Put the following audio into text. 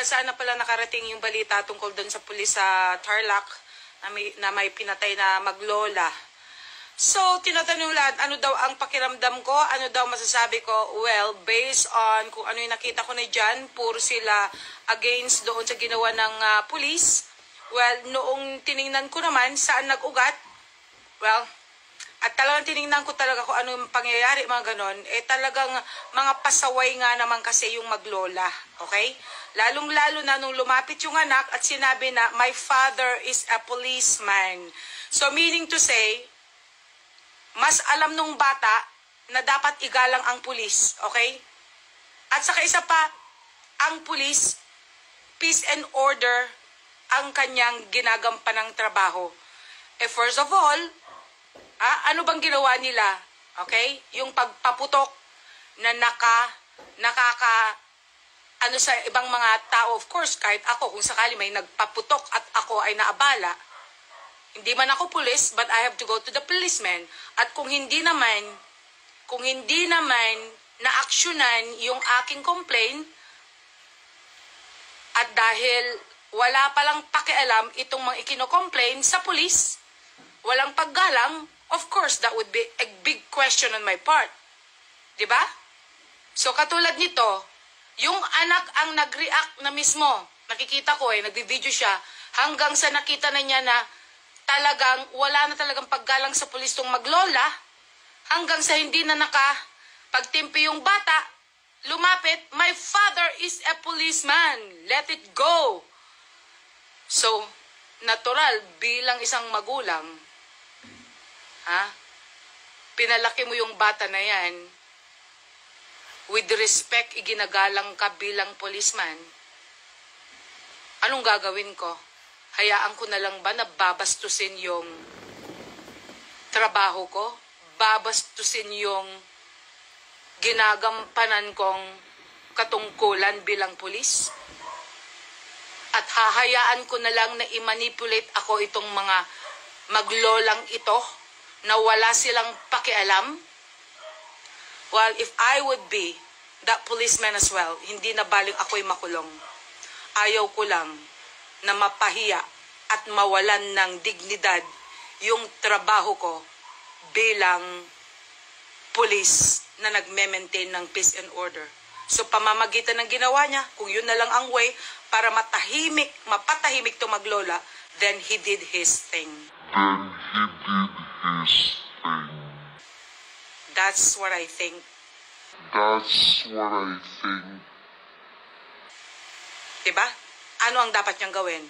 saan na pala nakarating yung balita tungkol doon sa pulis sa Tarlac na may pinatay na maglola. So, tinatanong lahat, ano daw ang pakiramdam ko? Ano daw masasabi ko? Well, based on kung ano yung nakita ko na dyan, puro sila against doon sa ginawa ng pulis. Well, noong tiningnan ko naman, saan nag-ugat? Well, at talagang tiningnan ko talaga kung ano yung pangyayari, mga ganon, talagang mga pasaway nga naman kasi yung maglola, okay? Lalong-lalo na nung lumapit yung anak at sinabi na, my father is a policeman. So, meaning to say, mas alam nung bata na dapat igalang ang pulis, okay? At saka isa pa, ang pulis, peace and order, ang kanyang ginagampanang trabaho. First of all, ano bang ginawa nila? Okay? Yung pagpaputok na ano sa ibang mga tao, of course, kahit ako, kung sakali may nagpaputok at ako ay naabala, hindi man ako pulis, but I have to go to the policeman. At kung hindi naman na-actionan yung aking complaint, at dahil wala palang pakialam itong mga ikino-complain sa pulis, walang paggalang, of course, that would be a big question on my part. Diba? So, katulad nito, yung anak ang nag-react na mismo. Nakikita ko nagbi-video siya, hanggang sa nakita na niya na talagang wala na talagang paggalang sa pulis tong maglola, hanggang sa hindi na nakapagtimpi yung bata, lumapit, my father is a policeman, let it go. So, natural, bilang isang magulang, pinalaki mo yung bata na yan, with respect, iginagalang ka bilang policeman, anong gagawin ko? Hayaan ko na lang ba na babastusin yung trabaho ko? Babastusin yung ginagampanan kong katungkulan bilang pulis? At hahayaan ko na lang na i-manipulate ako itong mga maglolang ito na wala silang pakialam? Well, if I would be that policeman as well, hindi na baling ako'y makulong. Ayaw ko lang na mapahiya at mawalan ng dignidad yung trabaho ko bilang pulis na nagme-maintain ng peace and order. So, pamamagitan ng ginawa niya, kung yun na lang ang way para mapatahimik to maglola, then he did his thing. That's what I think. Diba? Ano ang dapat niyang gawin?